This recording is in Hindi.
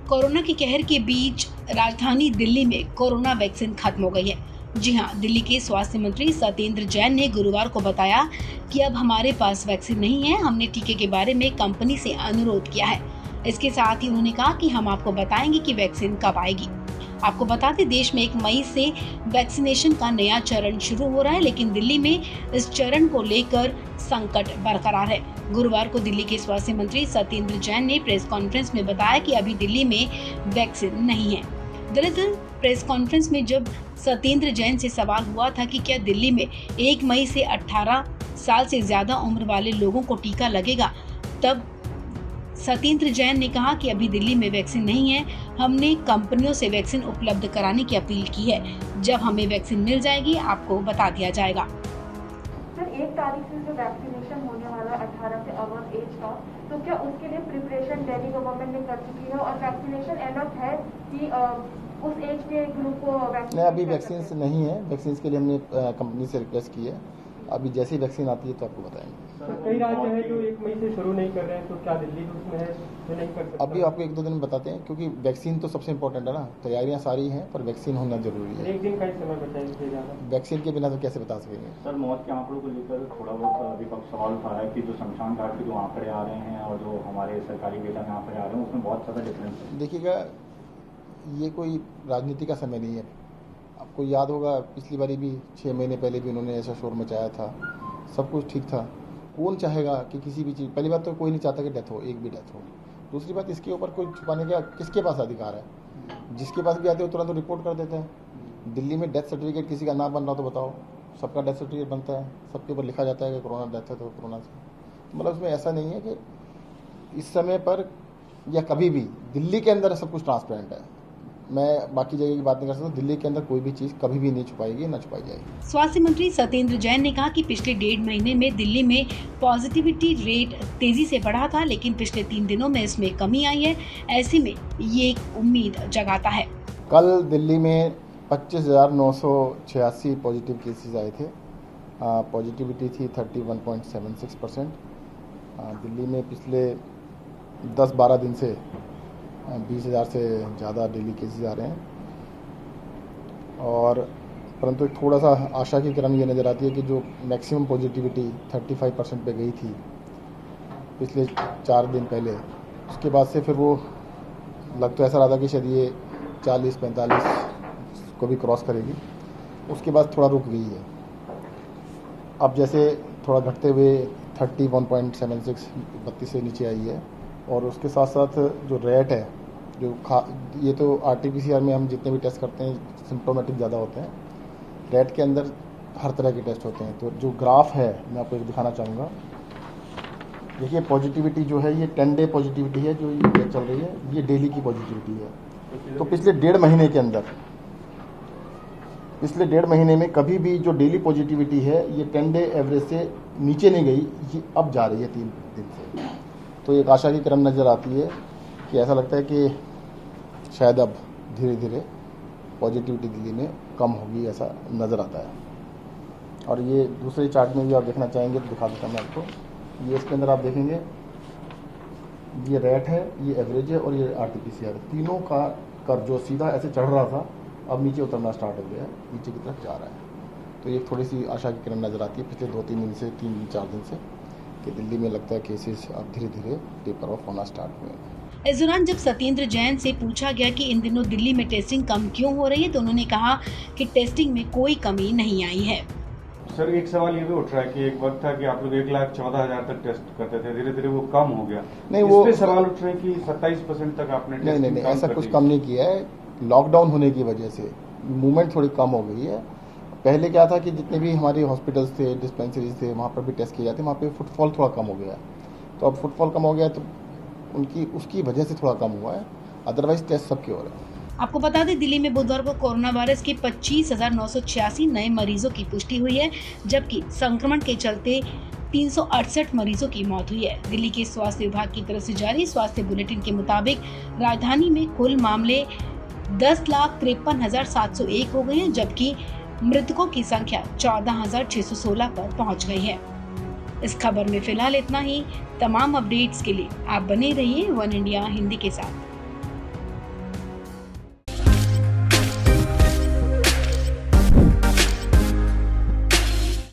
कोरोना के कहर के बीच राजधानी दिल्ली में कोरोना वैक्सीन खत्म हो गई है। जी हां, दिल्ली के स्वास्थ्य मंत्री सत्येंद्र जैन ने गुरुवार को बताया कि अब हमारे पास वैक्सीन नहीं है। हमने टीके के बारे में कंपनी से अनुरोध किया है। इसके साथ ही उन्होंने कहा कि हम आपको बताएंगे कि वैक्सीन कब आएगी। आपको बता दें, देश में 1 मई से वैक्सीनेशन का नया चरण शुरू हो रहा है, लेकिन दिल्ली में इस चरण को लेकर संकट बरकरार है। गुरुवार को दिल्ली के स्वास्थ्य मंत्री सत्येंद्र जैन ने प्रेस कॉन्फ्रेंस में बताया कि अभी दिल्ली में वैक्सीन नहीं है। दरअसल प्रेस कॉन्फ्रेंस में जब सत्येंद्र जैन से सवाल हुआ था कि क्या दिल्ली में 1 मई से 18 साल से ज्यादा उम्र वाले लोगों को टीका लगेगा, तब सत्येंद्र जैन ने कहा कि अभी दिल्ली में वैक्सीन नहीं है। हमने कंपनियों से वैक्सीन उपलब्ध कराने की अपील की है। जब हमें वैक्सीन मिल जाएगी, आपको बता दिया जाएगा। सर, 1 तारीख से जो वैक्सीनेशन होने वाला है 18 से अबव एज का, तो क्या उसके लिए प्रिपरेशन दिल्ली गवर्नमेंट ने कर चुकी है और वैक्सीनेशन अलर्ट है कि उस एज के ग्रुप को वैक्सीन? नहीं, अभी वैक्सीन नहीं है। वैक्सीन के लिए हमने कंपनी से रिक्वेस्ट की है। अभी जैसी वैक्सीन आती है तो आपको बताएंगे। कई राज्य हैं जो 1 मई से शुरू नहीं कर रहे हैं, तो क्या दिल्ली उसमें है जो नहीं कर सकता? अभी आपको 1-2 दिन में बताते हैं, क्योंकि वैक्सीन तो सबसे इम्पोर्टेंट है ना। तैयारियां सारी हैं, पर वैक्सीन होना जरूरी है। 1 दिन का ही समय बचाएंगे ज़्यादा। वैक्सीन के बिना तो कैसे बता सकेंगे? सर, मौत के आंकड़ों को लेकर थोड़ा बहुत विपक्ष सवाल उठा रहा है कि जो शमशान घाट के जो आंकड़े आ रहे हैं और जो हमारे सरकारी डेटा में आंकड़े आ रहे हैं, उसमें बहुत ज़्यादा डिफरेंस है। देखिएगा, ये कोई राजनीति का समय नहीं है। आपको याद होगा, पिछली बारी भी 6 महीने पहले भी उन्होंने ऐसा शोर मचाया था। सब कुछ ठीक था। कौन चाहेगा कि किसी भी चीज़, पहली बात तो कोई नहीं चाहता कि डेथ हो, एक भी डेथ हो। दूसरी बात, इसके ऊपर कोई छुपाने का किसके पास अधिकार है? जिसके पास भी आते हो तुरंत रिपोर्ट कर देते हैं। दिल्ली में डेथ सर्टिफिकेट किसी का ना बन रहा तो बताओ, सबका डेथ सर्टिफिकेट बनता है, सबके ऊपर लिखा जाता है कि कोरोना डेथ है तो कोरोना से। मतलब उसमें ऐसा नहीं है कि इस समय पर या कभी भी दिल्ली के अंदर सब कुछ ट्रांसपेरेंट है। मैं बाकी जगह की बात नहीं कर सकता। दिल्ली के अंदर कोई भी चीज़ कभी भी नहीं छुपाएगी, ना छुपाई जाएगी। स्वास्थ्य मंत्री सत्येंद्र जैन ने कहा कि पिछले 1.5 महीने में दिल्ली में पॉजिटिविटी रेट तेजी से बढ़ा था, लेकिन पिछले 3 दिनों में इसमें कमी आई है। ऐसे में ये एक उम्मीद जगाता है। कल दिल्ली में 25,986 पॉजिटिव केसेस आए थे। पॉजिटिविटी थी 31.76%। दिल्ली में पिछले 10-12 दिन से 20,000 से ज़्यादा डेली केसेस आ रहे हैं। और परंतु एक थोड़ा सा आशा की किरण ये नज़र आती है कि जो मैक्सिमम पॉजिटिविटी 35% पे गई थी पिछले 4 दिन पहले, उसके बाद से फिर वो लग तो ऐसा रहा था कि शायद ये 40-45 को भी क्रॉस करेगी। उसके बाद थोड़ा रुक गई है। अब जैसे थोड़ा घटते हुए 31.76 32 से नीचे आई है। और उसके साथ साथ जो रेट है, जो ये तो RT-PCR में हम जितने भी टेस्ट करते हैं सिम्प्टोमेटिक ज़्यादा होते हैं। रेट के अंदर हर तरह के टेस्ट होते हैं। तो जो ग्राफ है मैं आपको एक दिखाना चाहूँगा। देखिए, पॉजिटिविटी जो है ये 10 डे पॉजिटिविटी है जो ये चल रही है, ये डेली की पॉजिटिविटी है। तो पिछले 1.5 महीने के अंदर, पिछले 1.5 महीने में कभी भी जो डेली पॉजिटिविटी है ये 10 डे एवरेज से नीचे नहीं गई। ये अब जा रही है 3 दिन से। तो एक आशा की किरण नज़र आती है कि ऐसा लगता है कि शायद अब धीरे धीरे पॉजिटिविटी दिल्ली में कम होगी, ऐसा नज़र आता है। और ये दूसरे चार्ट में भी आप देखना चाहेंगे तो दिखा देता मैं आपको। ये इसके अंदर आप देखेंगे, ये रेट है, ये एवरेज है और ये RT-PCR, तीनों का कर जो सीधा ऐसे चढ़ रहा था अब नीचे उतरना स्टार्ट हो गया है, नीचे की तरफ जा रहा है। तो ये थोड़ी सी आशा की किरण नज़र आती है पिछले 2-3 दिन से, 3-4 दिन से, कि दिल्ली में लगता है केसेस अब धीरे धीरे टेपर ऑफ होना स्टार्ट हुए हैं। इस दौरान जब सत्येंद्र जैन से पूछा गया कि इन दिनों दिल्ली में टेस्टिंग कम क्यों हो रही है, तो उन्होंने कहा कि टेस्टिंग में कोई कमी नहीं आई है। सर, एक सवाल ये भी उठ रहा है कि एक वक्त था कि आप लोग 1,14,000 तक टेस्ट करते थे, धीरे धीरे वो कम हो गया। नहीं, वो सवाल उठ रहे हैं कि 27% तक आपने नहीं, ऐसा कुछ कम नहीं किया है। लॉकडाउन होने की वजह से मूवमेंट थोड़ी कम हो गई है। पहले क्या था कि जितने भी हमारे हॉस्पिटल्स थे, डिस्पेंसरीज थे, वहाँ पर भी टेस्ट किए जाते, वहाँ पे फुटफॉल थोड़ा कम हो गया। तो अब फुटफॉल कम हो गया तो उसकी वजह से थोड़ा कम हुआ है। अदरवाइज टेस्ट सबके हो रहे हैं। आपको बता दें, दिल्ली में बुधवार को कोरोना वायरस के 25,986 नए मरीजों की पुष्टि हुई है, जबकि संक्रमण के चलते 368 मरीजों की मौत हुई है। दिल्ली के स्वास्थ्य विभाग की तरफ से जारी स्वास्थ्य बुलेटिन के मुताबिक राजधानी में कुल मामले 10,53,701 हो गए हैं, जबकि मृतकों की संख्या 14,616 पर पहुंच गई है। इस खबर में फिलहाल इतना ही। तमाम अपडेट्स के लिए आप बने रहिए वन इंडिया हिंदी के साथ।